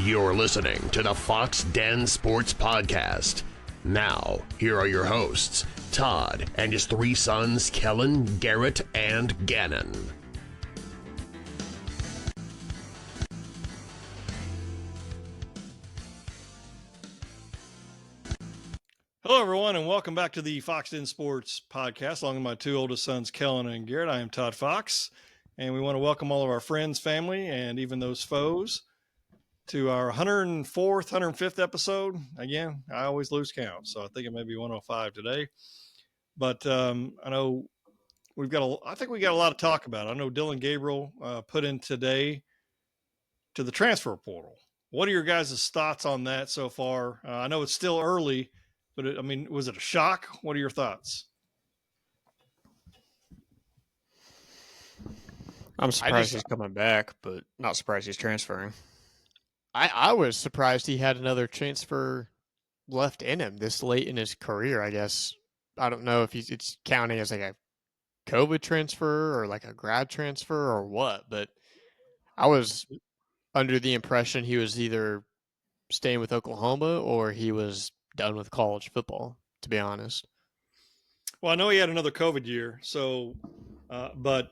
You're listening to the Foxx Den Sports Podcast. Now, here are your hosts, Todd and his three sons, Kellen, Garrett, and Gannon. Hello, everyone, and welcome back to the Foxx Den Sports Podcast, along with my two oldest sons, Kellen and Garrett. I am Todd Fox, and we want to welcome all of our friends, family, and even those foes to our 104th, 105th episode. Again, I always lose count, so I think it may be 105 today. But I know I think we got a lot to talk about. I know Dillon Gabriel put in today to the transfer portal. What are your guys' thoughts on that so far? I know it's still early, but was it a shock? What are your thoughts? I'm surprised he's coming back, but not surprised he's transferring. I was surprised he had another transfer left in him this late in his career, I guess. I don't know if it's counting as like a COVID transfer or like a grad transfer or what, but I was under the impression he was either staying with Oklahoma or he was done with college football, to be honest. Well, I know he had another COVID year, so, but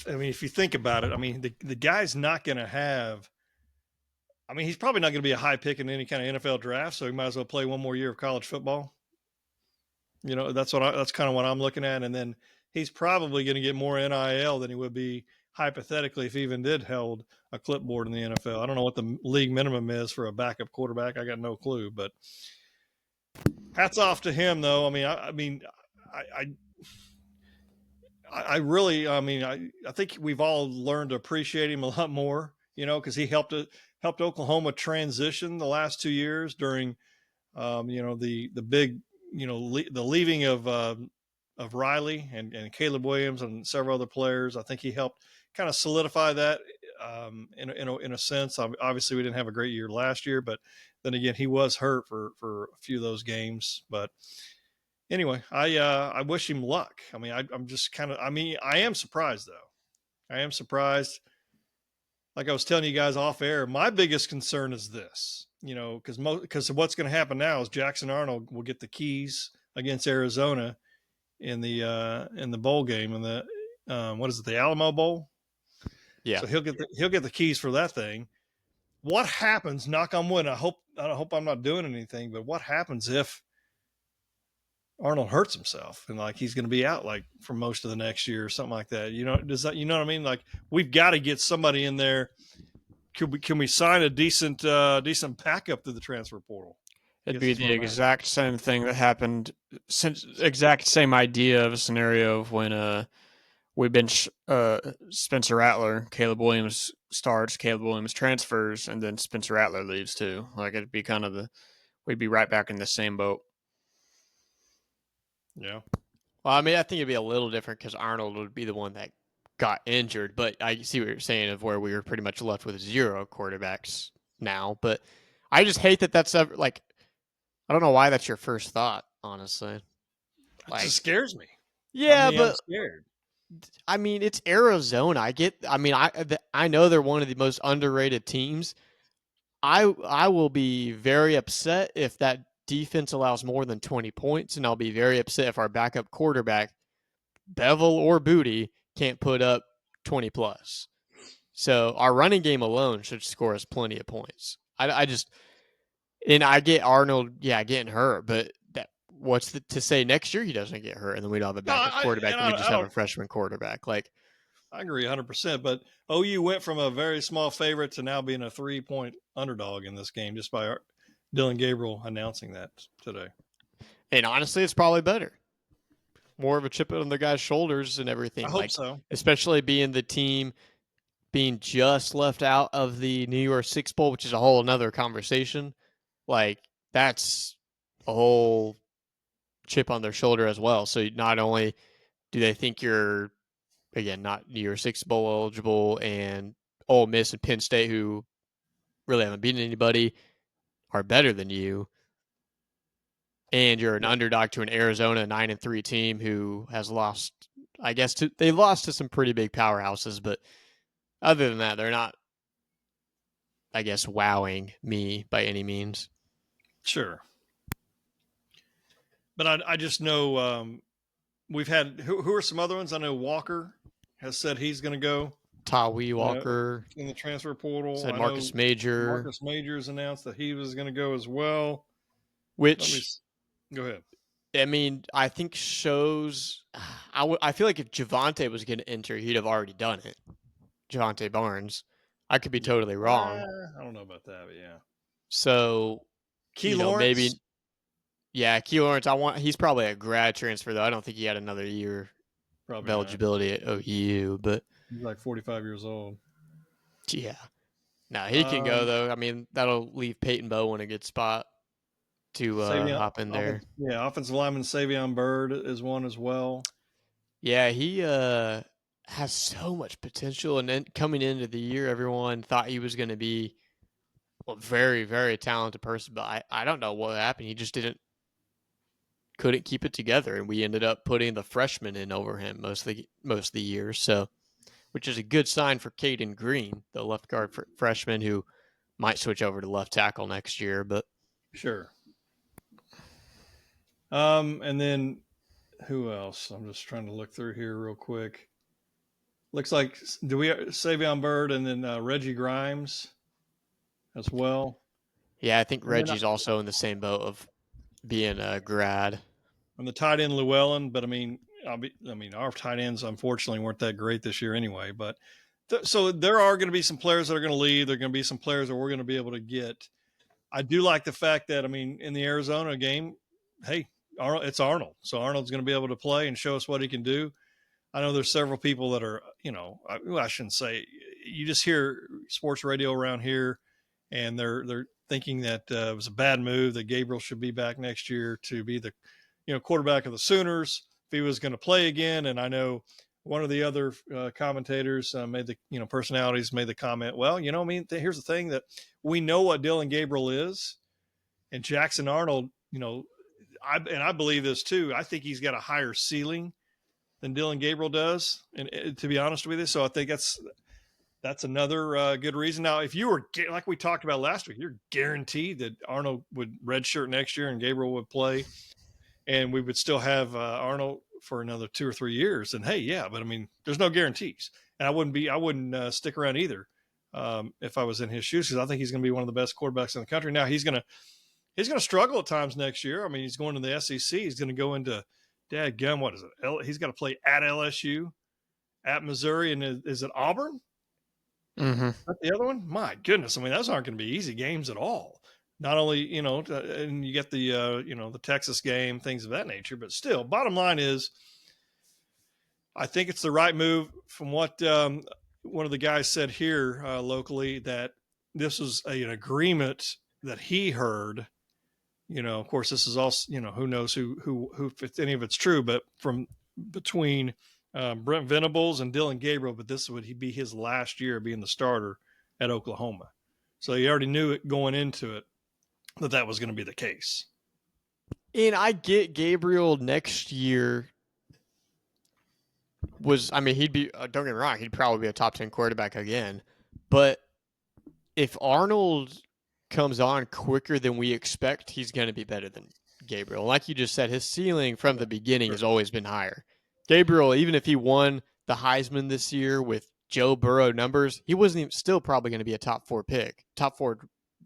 if you think about it, the guy's not going to have. He's probably not going to be a high pick in any kind of NFL draft, so he might as well play one more year of college football. You know, that's kind of what I'm looking at. And then he's probably going to get more NIL than he would be hypothetically if he even did held a clipboard in the NFL. I don't know what the league minimum is for a backup quarterback. I got no clue, but hats off to him, though. I think we've all learned to appreciate him a lot more, you know, because he helped Oklahoma transition the last 2 years during, the big, the leaving of Riley and Caleb Williams and several other players. I think he helped kind of solidify that in a sense. Obviously, we didn't have a great year last year, but then again, he was hurt for a few of those games. But anyway, I wish him luck. I am surprised, though. I am surprised. Like I was telling you guys off air, my biggest concern is this, because what's going to happen now is Jackson Arnold will get the keys against Arizona in the bowl game, in the the Alamo Bowl. Yeah. So he'll get the keys for that thing. What happens? Knock on wood. I hope I'm not doing anything, but what happens if Arnold hurts himself and like he's going to be out like for most of the next year or something like that? You know what I mean? Like we've got to get somebody in there. Can we sign a decent backup to the transfer portal? It'd be the exact same thing that happened, exact same idea of a scenario of when we bench Spencer Rattler, Caleb Williams starts, Caleb Williams transfers, and then Spencer Rattler leaves too. Like it'd be we'd be right back in the same boat. Yeah. Well, I think it'd be a little different because Arnold would be the one that got injured, but I see what you're saying of where we were pretty much left with 0 quarterbacks now. But I just hate that that's ever like. I don't know why that's your first thought, honestly. It just scares me. Yeah, but I'm scared. It's Arizona. I know they're one of the most underrated teams. I will be very upset if that defense allows more than 20 points, and I'll be very upset if our backup quarterback, Bevel or Booty, can't put up 20 plus. So our running game alone should score us plenty of points. And I get Arnold, getting hurt, but what's to say next year he doesn't get hurt, and then we don't have a backup quarterback, and we just have a freshman quarterback. Like, I agree 100%, but OU went from a very small favorite to now being a 3-point underdog in this game just by Dillon Gabriel announcing that today. And honestly, it's probably better. More of a chip on the guy's shoulders and everything. I hope so. Especially being the team being just left out of the New Year's Six Bowl, which is a whole another conversation. Like, that's a whole chip on their shoulder as well. So not only do they think you're, again, not New Year's Six Bowl eligible, and Ole Miss and Penn State, who really haven't beaten anybody, are better than you, and you're an underdog to an Arizona 9-3 team who has lost, I guess, they've lost to some pretty big powerhouses, but other than that, they're not I guess, wowing me by any means. Sure. But I just know we've had who are some other ones? I know Walker has said he's going to go Tawee Walker in the transfer portal. said I Marcus know Major, Marcus Majors announced that he was going to go as well. which Go ahead. I mean, I think shows. I feel like if Javonte was going to enter, he'd have already done it. Javonte Barnes. I could be totally wrong. I don't know about that, but yeah. So, Key Lawrence? maybe. Yeah, Key Lawrence. He's probably a grad transfer though. I don't think he had another year of eligibility at OU, but he's like 45 years old. Yeah. No, he can go though. I mean, that'll leave Peyton Bowen a good spot to hop in there. Offensive lineman Savion Byrd is one as well. Yeah, he has so much potential, and then coming into the year, everyone thought he was going to be a very, very talented person, but I don't know what happened. He just couldn't keep it together, and we ended up putting the freshman in over him most of the year. So, which is a good sign for Caden Green, the left guard freshman who might switch over to left tackle next year. But sure. And then who else? I'm just trying to look through here real quick. Looks like Savion Byrd and then Reggie Grimes as well. Yeah, I think Reggie's also in the same boat of being a grad. And the tight end Llewellyn, but I mean, our tight ends unfortunately weren't that great this year anyway. But so there are going to be some players that are going to leave. There are going to be some players that we're going to be able to get. I do like the fact that in the Arizona game, hey, it's Arnold, so Arnold's going to be able to play and show us what he can do. I know there's several people that are, I shouldn't say. You just hear sports radio around here, and they're thinking that it was a bad move that Gabriel should be back next year to be the quarterback of the Sooners if he was going to play again. And I know one of the other commentators personalities made the comment, well, here's the thing, that we know what Dillon Gabriel is, and Jackson Arnold, I believe this too. I think he's got a higher ceiling than Dillon Gabriel does, and to be honest with you. So I think that's another good reason. Now, if you were, like we talked about last week, you're guaranteed that Arnold would redshirt next year and Gabriel would play, and we would still have Arnold for another 2 or 3 years. And hey, yeah, but I mean, there's no guarantees, and I wouldn't stick around either if I was in his shoes, because I think he's going to be one of the best quarterbacks in the country. Now he's going to struggle at times next year. I mean, he's going to the SEC. He's going to go into dadgum, what is it? He's got to play at LSU, at Missouri, and is it Auburn? Mm-hmm. The other one? My goodness. I mean, those aren't going to be easy games at all. Not only, and you get the, the Texas game, things of that nature, but still, bottom line is, I think it's the right move. From what one of the guys said here locally, that this was an agreement that he heard. Of course, this is also, who knows who if any of it's true, but from between Brent Venables and Dillon Gabriel, but this would be his last year being the starter at Oklahoma. So he already knew it going into it that was going to be the case. And I get Gabriel next year he'd be, don't get me wrong, he'd probably be a top 10 quarterback again. But if Arnold comes on quicker than we expect, he's going to be better than Gabriel. Like you just said, his ceiling from the beginning has always been higher. Gabriel, even if he won the Heisman this year with Joe Burrow numbers, he wasn't even still probably going to be a top 4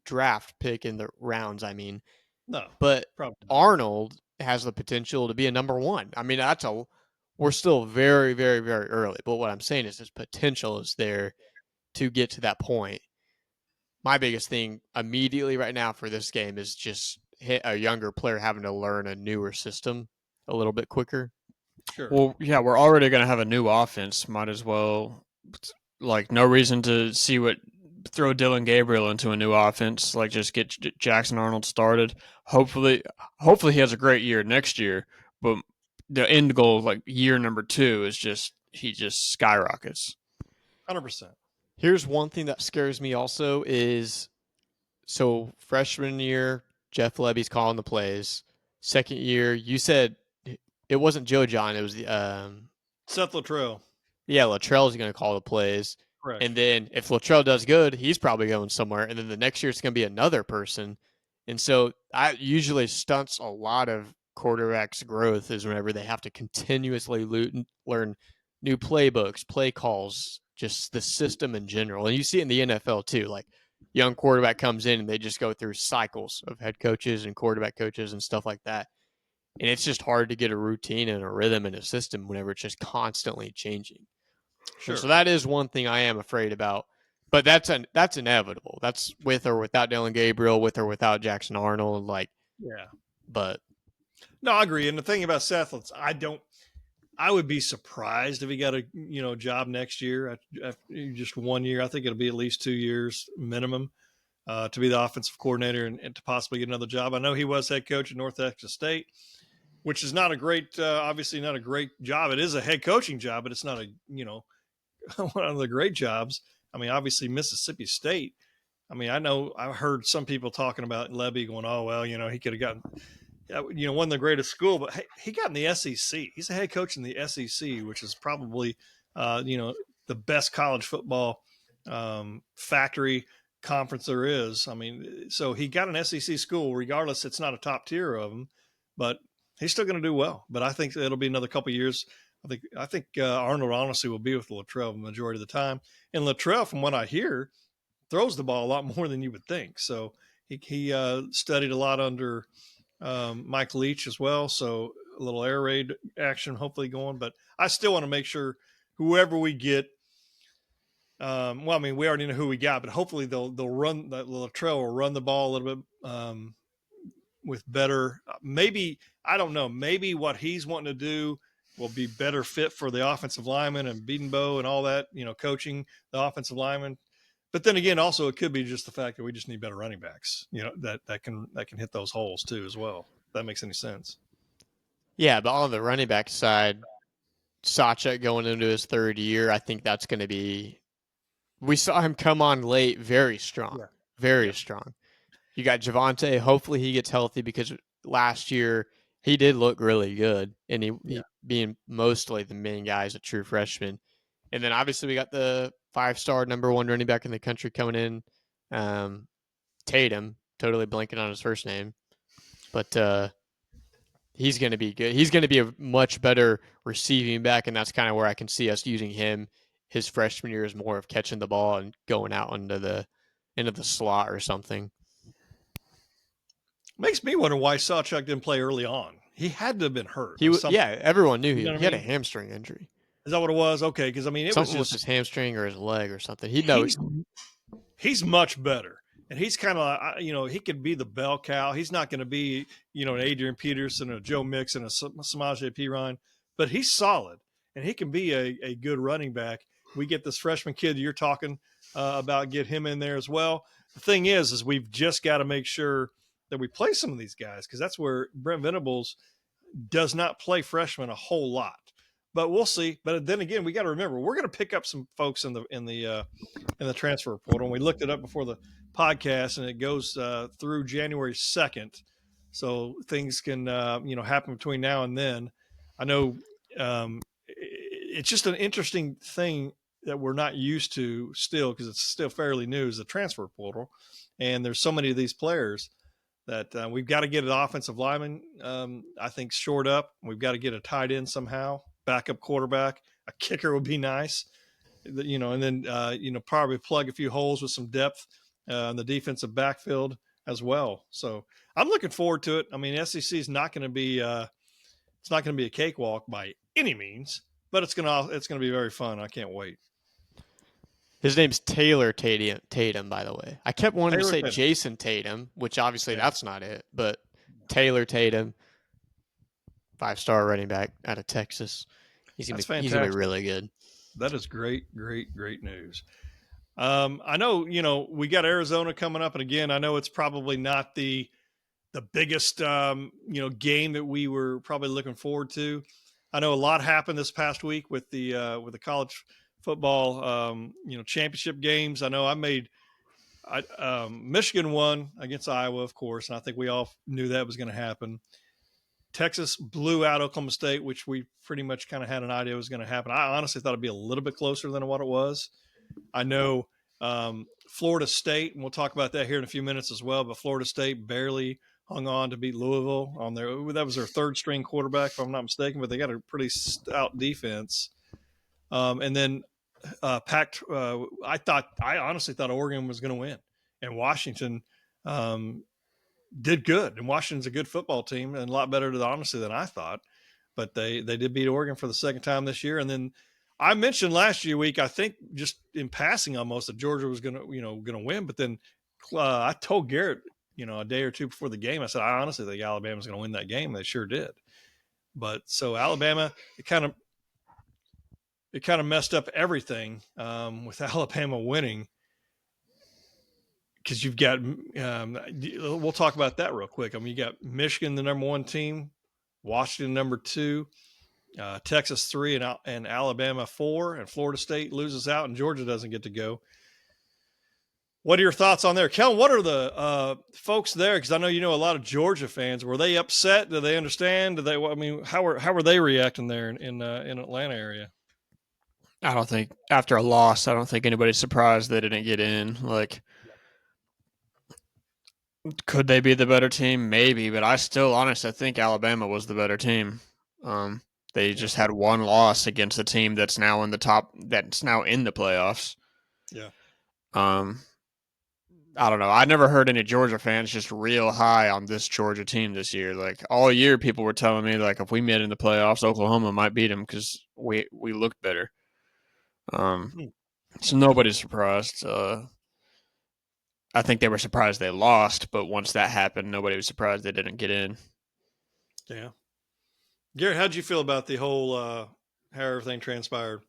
draft pick in the rounds. I mean, no, but probably Arnold has the potential to be a number 1. I mean, we're still very, very, very early. But what I'm saying is his potential is there to get to that point. My biggest thing immediately right now for this game is just a younger player having to learn a newer system a little bit quicker. Sure. Well, yeah, we're already going to have a new offense. Might as well, no reason to throw Dillon Gabriel into a new offense. Just get Jackson Arnold started. Hopefully he has a great year next year. But the end goal, year number 2, is he just skyrockets. 100%. Here's one thing that scares me also is, so freshman year, Jeff Lebby's calling the plays. Second year, you said it wasn't Joe John, it was the Seth Luttrell. Yeah, Luttrell's going to call the plays. Correct. And then if Latrell does good, he's probably going somewhere. And then the next year it's going to be another person. And so that usually stunts a lot of quarterbacks' growth is whenever they have to continuously learn new playbooks, play calls, just the system in general. And you see it in the NFL too. Like young quarterback comes in and they just go through cycles of head coaches and quarterback coaches and stuff like that. And it's just hard to get a routine and a rhythm and a system whenever it's just constantly changing. Sure. So that is one thing I am afraid about. But that's inevitable. That's with or without Dillon Gabriel, with or without Jackson Arnold. Yeah. But no, I agree. And the thing about Seth, I would be surprised if he got a job next year after just 1 year. I think it'll be at least 2 years minimum to be the offensive coordinator and to possibly get another job. I know he was head coach at North Texas State, which is not a great, obviously not a great job. It is a head coaching job, but it's not a one of the great jobs. I mean, obviously Mississippi State. I mean, I've heard some people talking about Levy going, oh well, he could have gotten. Won the greatest school, but he got in the SEC. He's a head coach in the SEC, which is probably, the best college football factory conference there is. I mean, so he got an SEC school, regardless. It's not a top tier of them, but he's still going to do well. But I think it'll be another couple of years. I think Arnold honestly will be with Latrell the majority of the time. And Latrell, from what I hear, throws the ball a lot more than you would think. So he studied a lot under Mike Leach as well. So a little air raid action hopefully going. But I still want to make sure whoever we get, we already know who we got, but hopefully they'll run that Latrell will run the ball a little bit with better. Maybe I don't know. Maybe what he's wanting to do will be better fit for the offensive lineman and Beatonbow and all that. Coaching the offensive lineman. But then again, also it could be just the fact that we just need better running backs. That can hit those holes too as well. If that makes any sense. yeah, but on the running back side, Sacek going into his third year, I think that's going to be. We saw him come on late, very strong, very strong. You got Javonte. Hopefully he gets healthy because last year he did look really good, and he being mostly the main guy as a true freshman. And then obviously we got the 5-star number 1 running back in the country coming in, Tatum. Totally blanking on his first name, but he's going to be good. He's going to be a much better receiving back, and that's kind of where I can see us using him. His freshman year is more of catching the ball and going out into the slot or something. Makes me wonder why Sawchuk didn't play early on. He had to have been hurt. Everyone knew he had a hamstring injury. Is that what it was? Okay, because it something was with his hamstring or his leg or something. He's much better, and he's kind of he could be the bell cow. He's not going to be an Adrian Peterson or Joe Mixon or Samaje Perine, but he's solid, and he can be a good running back. We get this freshman kid you're talking about, get him in there as well. The thing is we've just got to make sure that we play some of these guys, because that's where Brent Venables does not play freshmen a whole lot. But we'll see. But then again, we got to remember we're going to pick up some folks in the transfer portal. And we looked it up before the podcast, and it goes through January 2nd. So things can happen between now and then. I know it's just an interesting thing that we're not used to still, because it's still fairly new, is the transfer portal, and there's so many of these players that we've got to get an offensive lineman, I think, shored up. We've got to get a tight end somehow, backup quarterback, a kicker would be nice, and then, probably plug a few holes with some depth in the defensive backfield as well. So I'm looking forward to it. I mean, SEC is not going to be, it's not going to be a cakewalk by any means, but it's going to be very fun. I can't wait. His name's Taylor Tatum, by the way. I kept wanting to say Tatum. Jason Tatum, which obviously that's not it, but Taylor Tatum, 5-star running back out of Texas. He's gonna be really good. That is great news. I know, we got Arizona coming up, and again, I know it's probably not the biggest, game that we were probably looking forward to. I know a lot happened this past week with the college football, championship games. I know Michigan won against Iowa, of course, and I think we all knew that was going to happen. Texas blew out Oklahoma State, which we pretty much kind of had an idea was going to happen. I honestly thought it'd be a little bit closer than what it was. I know Florida State, and we'll talk about that here in a few minutes as well, but Florida State barely hung on to beat Louisville on that was their third string quarterback, if I'm not mistaken, but they got a pretty stout defense. And then I honestly thought Oregon was going to win, and Washington did good. And Washington's a good football team and a lot better, honestly, than I thought. But they did beat Oregon for the second time this year. And then I mentioned last week, I think just in passing almost, that Georgia was going to win. But then I told Garrett, a day or two before the game, I said, I honestly think Alabama's going to win that game. They sure did. But so Alabama, it kind of messed up everything with Alabama winning, because you've got we'll talk about that real quick. I mean, you got Michigan, the number 1 team, Washington, number 2, Texas 3, and Alabama 4, and Florida State loses out, and Georgia doesn't get to go. What are your thoughts on there, Kellen? What are the folks there? Because I know a lot of Georgia fans. Were they upset? Do they understand? How were they reacting there in Atlanta area? I don't think after a loss, I don't think anybody's surprised they didn't get in. Like, could they be the better team? Maybe, but I think Alabama was the better team. They just had one loss against a team that's now in the playoffs. Yeah. I don't know. I never heard any Georgia fans just real high on this Georgia team this year. Like, all year, people were telling me, like, if we made it in the playoffs, Oklahoma might beat them because we looked better. So nobody's surprised. I think they were surprised they lost, but once that happened, nobody was surprised they didn't get in. Yeah. Garrett, how'd you feel about the whole how everything transpired?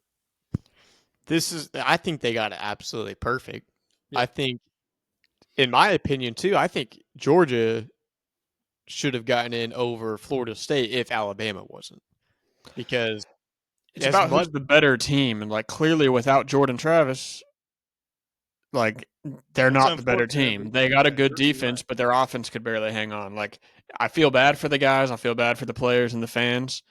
I think they got it absolutely perfect. Yeah. I think, in my opinion, too, I think Georgia should have gotten in over Florida State if Alabama wasn't. Because it's about who's the better team. And, like, clearly without Jordan Travis, like, they're not the better team. They got a good defense, but their offense could barely hang on. Like, I feel bad for the guys. I feel bad for the players and the fans.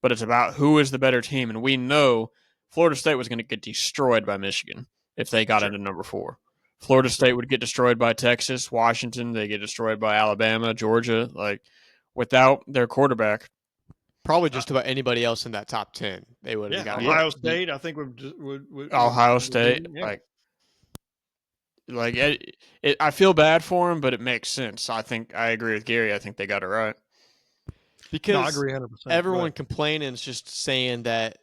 But it's about who is the better team. And we know Florida State was going to get destroyed by Michigan if they got into number 4. Florida State would get destroyed by Texas, Washington. They get destroyed by Alabama, Georgia. Like, without their quarterback, probably just about anybody else in that top 10, they would have got Ohio State. I think would Ohio State. Yeah. Like I feel bad for them, but it makes sense. I agree with Gary. I think they got it right. Because I agree 100%. Everyone complaining is just saying that,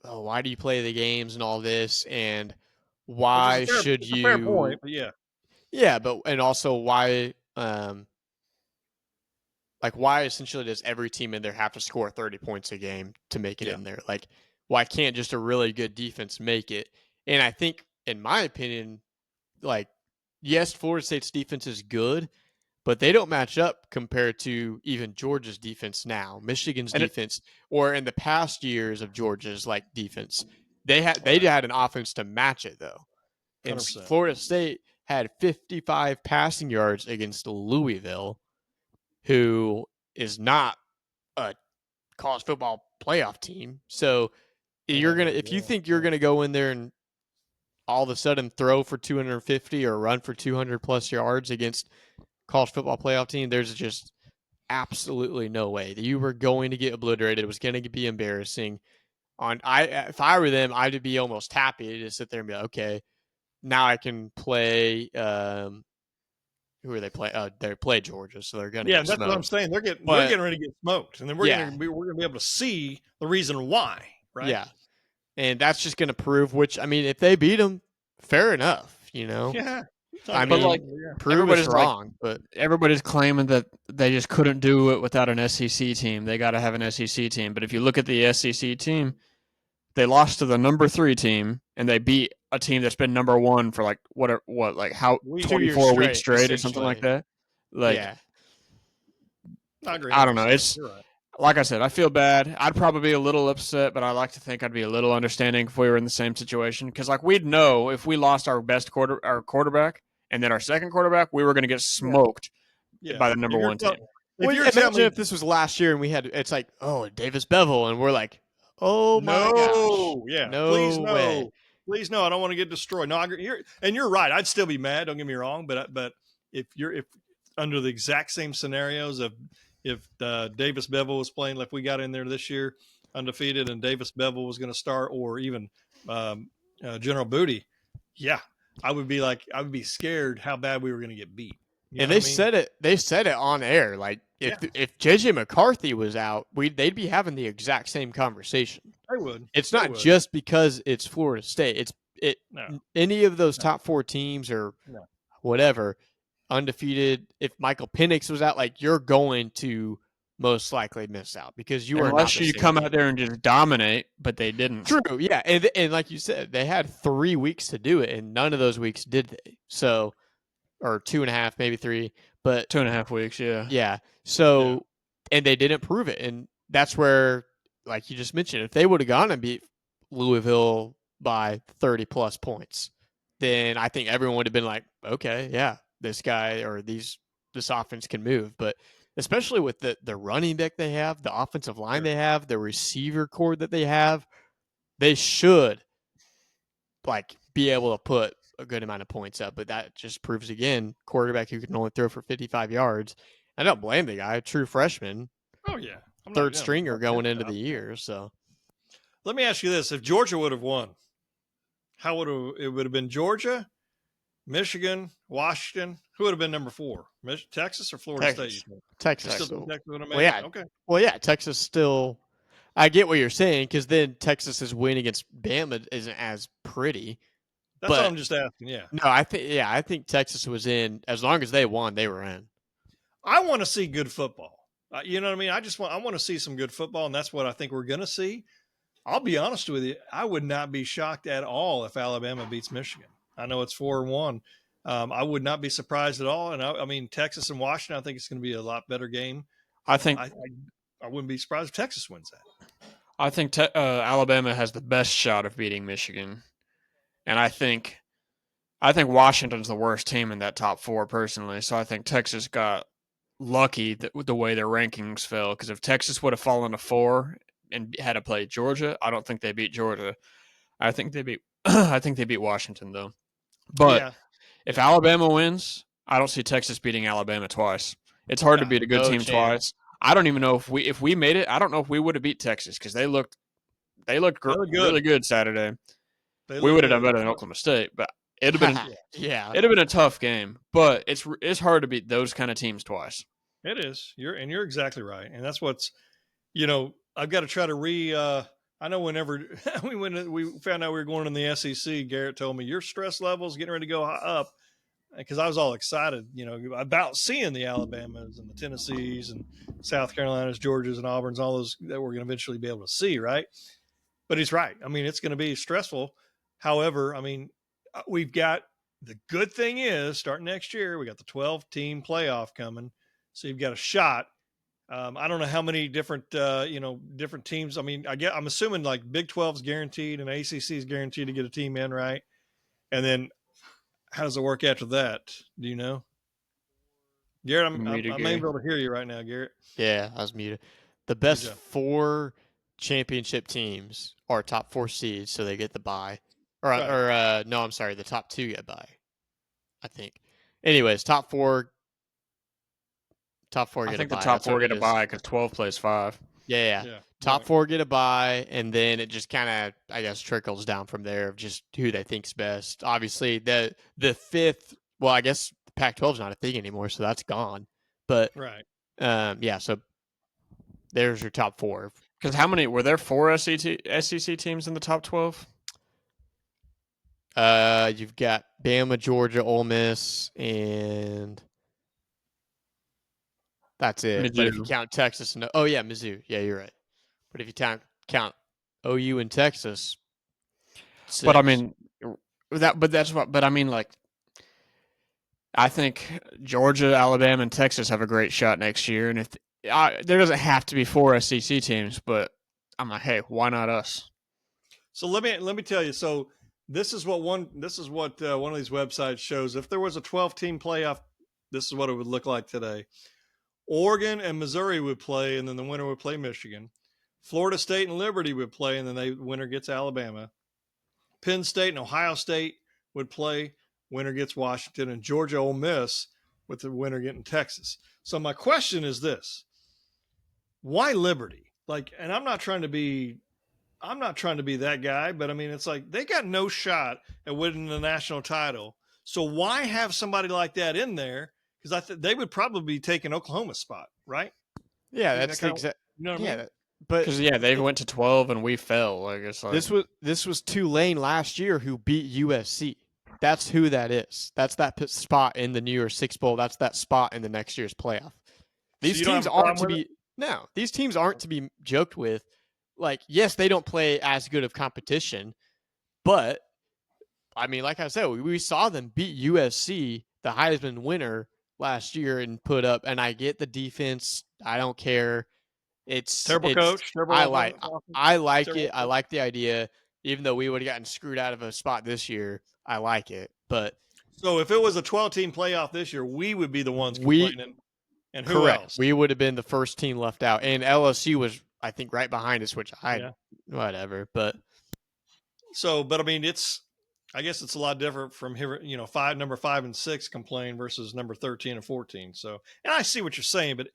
oh, why do you play the games and all this, and why should you? Fair point, but yeah. Yeah, but and also why, why essentially does every team in there have to score 30 points a game to make it in there? Like, why can't just a really good defense make it? And I think, in my opinion, like, yes, Florida State's defense is good, but they don't match up compared to even Georgia's defense now. Michigan's defense, or in the past years of Georgia's defense, they had an offense to match it though. And 100%. Florida State had 55 passing yards against Louisville, who is not a college football playoff team. So if you think you're gonna go in there and all of a sudden throw for 250 or run for 200 plus yards against college football playoff team, there's just absolutely no way that you were going to get obliterated. It was going to be embarrassing. If I were them, I'd be almost happy to sit there and be like, okay, now I can play. Who are they play? They play Georgia, so they're going to. Yeah, that's what I'm saying. They're getting ready to get smoked, and then we're going to be able to see the reason why, right? Yeah, and that's just going to prove. Which, I mean, if they beat them, fair enough. Yeah. I mean, prove us wrong, but everybody's claiming that they just couldn't do it without an SEC team. They got to have an SEC team. But if you look at the SEC team, they lost to the number 3 team, and they beat a team that's been number 1 for 24 weeks straight or something like that. I agree. I don't know. It's like I said, I feel bad. I'd probably be a little upset, but I like to think I'd be a little understanding if we were in the same situation. Because we'd know if we lost our quarterback and then our second quarterback, we were going to get smoked by the number 1 team. Imagine if this was last year and it's like, oh, Davis Bevel, and we're like, oh my gosh, yeah, no please way. Please, no, I don't want to get destroyed. No, you're right. I'd still be mad. Don't get me wrong, but if under the exact same scenarios of if Davis Bevel was playing, like we got in there this year undefeated, and Davis Bevel was going to start, or even General Booty, yeah, I would be scared how bad we were going to get beat. And they said it. They said it on air. Like if JJ McCarthy was out, they'd be having the exact same conversation. They would. It's not just because it's Florida State. Any of those top 4 teams or whatever undefeated. If Michael Penix was out, like you're going to most likely miss out because you are unless you come out there and just dominate, but they didn't. True, yeah, and like you said, they had 3 weeks to do it, and none of those weeks did they. So, or 2.5, maybe 3, but 2.5 weeks, yeah, yeah. So, and they didn't prove it, and that's where, like you just mentioned, if they would have gone and beat Louisville by 30 plus points, then I think everyone would have been like, okay, yeah, this guy or this offense can move, but. Especially with the running back they have, the offensive line they have, the receiver core that they have, they should be able to put a good amount of points up. But that just proves again, quarterback who can only throw for 55 yards. I don't blame the guy, true freshman. Oh yeah, third stringer going into the year. So let me ask you this: if Georgia would have won, how would it would have been Georgia, Michigan, Washington? Who would have been number 4? Texas or Florida State? Texas. Well, yeah. Okay. Well, yeah. Texas still. I get what you're saying because then Texas's win against Bama isn't as pretty. That's what I'm just asking. Yeah. No, I think Texas was in. As long as they won, they were in. I want to see good football. You know what I mean? I want to see some good football, and that's what I think we're going to see. I'll be honest with you. I would not be shocked at all if Alabama beats Michigan. I know it's 4-1. I would not be surprised at all. And I mean, Texas and Washington, I think it's going to be a lot better game. I think I wouldn't be surprised if Texas wins that. I think Alabama has the best shot of beating Michigan, and I think Washington's the worst team in that top 4 personally. So I think Texas got lucky with the way their rankings fell, because if Texas would have fallen to 4 and had to play Georgia, I don't think they beat Georgia. I think they beat Washington though. But if Alabama wins, I don't see Texas beating Alabama twice. It's hard to beat a good team twice. I don't even know if we made it. I don't know if we would have beat Texas because they looked really good Saturday. We would have done better than Oklahoma State, but it'd have been it'd have been a tough game. But it's hard to beat those kind of teams twice. It is. You're exactly right, and that's what's I've got to try to I know whenever we found out we were going in the SEC, Garrett told me your stress level's getting ready to go up, because I was all excited, about seeing the Alabamas and the Tennessees and South Carolinas, Georgias, and Auburns, all those that we're going to eventually be able to see, right? But he's right. I mean, it's going to be stressful. However, I mean, we've got the good thing is starting next year, we got the 12-team playoff coming, so you've got a shot. I don't know how many different teams. I mean, I'm assuming like Big 12's guaranteed and ACC is guaranteed to get a team in, right? And then how does it work after that? Do you know? Garrett, I may be able to hear you right now, Garrett. Yeah, I was muted. The best 4 championship teams are top 4 seeds, so they get the bye. No, I'm sorry, the top 2 get bye, I think. Anyways, top 4 get a bye. I think the top 4 get a bye because 12 plays 5. Yeah. Top 4 get a bye, and then it just kind of, I guess, trickles down from there of just who they think's best. Obviously, the 5th, well, I guess Pac-12 is not a thing anymore, so that's gone. But so there's your top 4. Because how many were there? 4 SEC teams in the top 12? You've got Bama, Georgia, Ole Miss, and that's it. Mizzou. But if you count Texas, Mizzou. Yeah, you're right. But if you count OU and Texas, 6. But I mean I think Georgia, Alabama, and Texas have a great shot next year. And if there doesn't have to be 4 SEC teams, but I'm like, hey, why not us? So let me tell you. So this is what one of these websites shows. If there was a 12-team playoff, this is what it would look like today. Oregon and Missouri would play, and then the winner would play Michigan. Florida State and Liberty would play, and then the winner gets Alabama. Penn State and Ohio State would play. Winner gets Washington, and Georgia Ole Miss with the winner getting Texas. So my question is this: why Liberty? Like, and I'm not trying to be that guy, but I mean, it's like they got no shot at winning the national title. So why have somebody like that in there? Because they would probably be taking Oklahoma's spot, right? Yeah, that's the exact. You know what I mean? But Because they went to 12 and we fell. I guess this was Tulane last year who beat USC. That's who that is. That's that spot in the New Year's Six Bowl. That's that spot in the next year's playoff. These teams aren't to be these teams aren't to be joked with. Like, yes, they don't play as good of competition, but I mean, like I said, we saw them beat USC, the Heisman winner last year, and put up. And I get the defense. I don't care. It's terrible coach. Terrible I like it. I coach. like the idea. Even though we would have gotten screwed out of a spot this year, I like it. But so if it was a 12-team playoff this year, we would be the ones complaining. And who else? We would have been the first team left out. And LSU was, I think, right behind us, which whatever. But but I mean, I guess it's a lot different from here, number 5 and 6 complain versus number 13 and 14. So, and I see what you're saying, but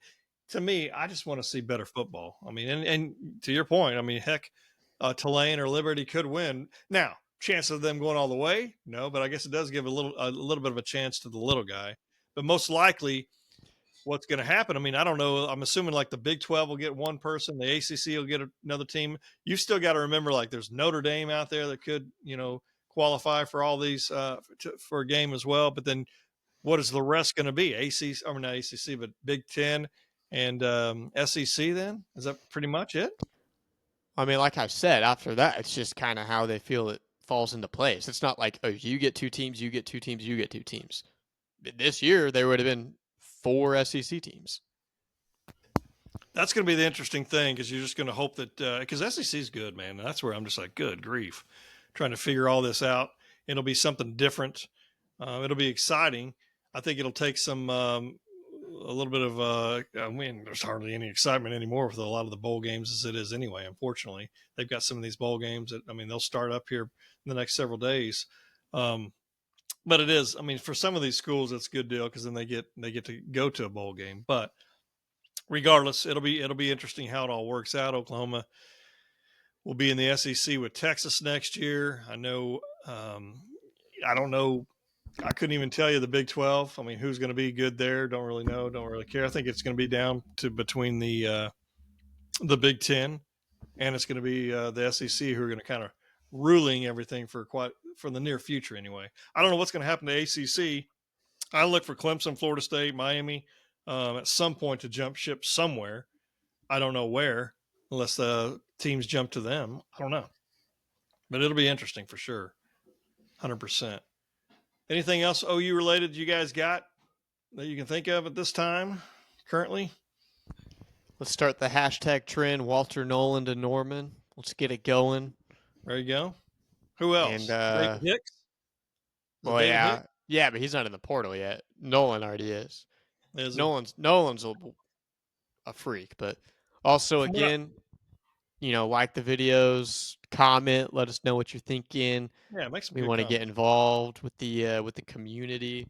to me, I just want to see better football. I mean, and to your point, I mean, heck, Tulane or Liberty could win. Now, chance of them going all the way? No, but I guess it does give a little bit of a chance to the little guy. But most likely, what's going to happen? I mean, I don't know. I'm assuming like the Big 12 will get one person, the ACC will get another team. You still got to remember, like, there's Notre Dame out there that could, qualify for all these for a game as well. But then, what is the rest going to be? Not ACC, but Big 10 and SEC. Then is that pretty much it? I mean, like I said, after that, it's just kind of how they feel it falls into place. It's not like, oh, you get 2 teams, you get 2 teams, you get 2 teams. This year, there would have been 4 SEC teams. That's going to be the interesting thing, because you're just going to hope that because SEC is good, man. And that's where I'm just like, good grief, trying to figure all this out. It'll be something different. It'll be exciting. I think it'll take some a little bit of there's hardly any excitement anymore with a lot of the bowl games as it is anyway. Unfortunately, they've got some of these bowl games that, they'll start up here in the next several days. But it is, for some of these schools, it's a good deal, because then they get to go to a bowl game. But regardless, it'll be interesting how it all works out. Oklahoma will be in the SEC with Texas next year. I know. I don't know. I couldn't even tell you the Big 12. Who's going to be good there? Don't really know. Don't really care. I think it's going to be down to between the Big 10, and it's going to be the SEC, who are going to kind of ruling everything for the near future anyway. I don't know what's going to happen to ACC. I look for Clemson, Florida State, Miami at some point to jump ship somewhere. I don't know where, unless the teams jump to them. I don't know. But it'll be interesting for sure. 100%. Anything else OU related you guys got that you can think of at this time currently? Let's start the hashtag trend, Walter Nolan to Norman. Let's get it going. There you go. Who else? And Hicks? Well, yeah. Yeah, but he's not in the portal yet. Nolan already is. Nolan's a freak, but also, again, like the videos, comment, let us know what you're thinking. Yeah, make some. We want to get involved with the community.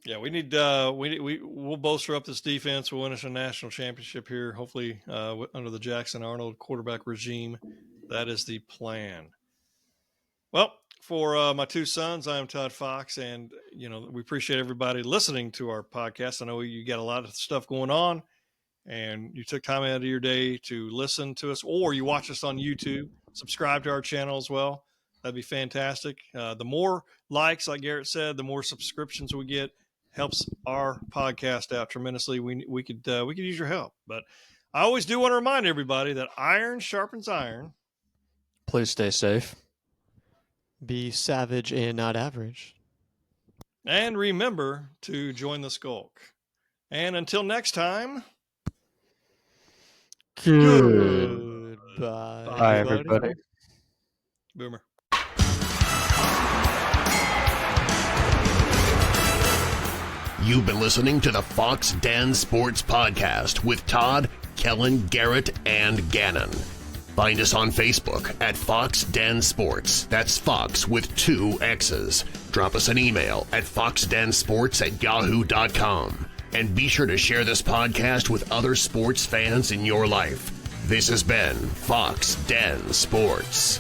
Yeah, we need we'll bolster up this defense. We'll win us a national championship here, hopefully under the Jackson Arnold quarterback regime. That is the plan. Well, for my 2 sons, I am Todd Foxx, and we appreciate everybody listening to our podcast. I know you got a lot of stuff going on, and you took time out of your day to listen to us, or you watch us on YouTube. Subscribe to our channel as well. That'd be fantastic. The more likes, like Garrett said, the more subscriptions we get, helps our podcast out tremendously. We could use your help. But I always do want to remind everybody that iron sharpens iron. Please stay safe. Be savage and not average. And remember to join the skulk. And until next time, goodbye. Bye, everybody. Boomer. You've been listening to the Foxx Den Sports Podcast with Todd, Kellen, Garrett, and Gannon. Find us on Facebook at Foxx Den Sports. That's Fox with 2 X's. Drop us an email at foxdensports@yahoo.com. And be sure to share this podcast with other sports fans in your life. This has been Foxx Den Sports.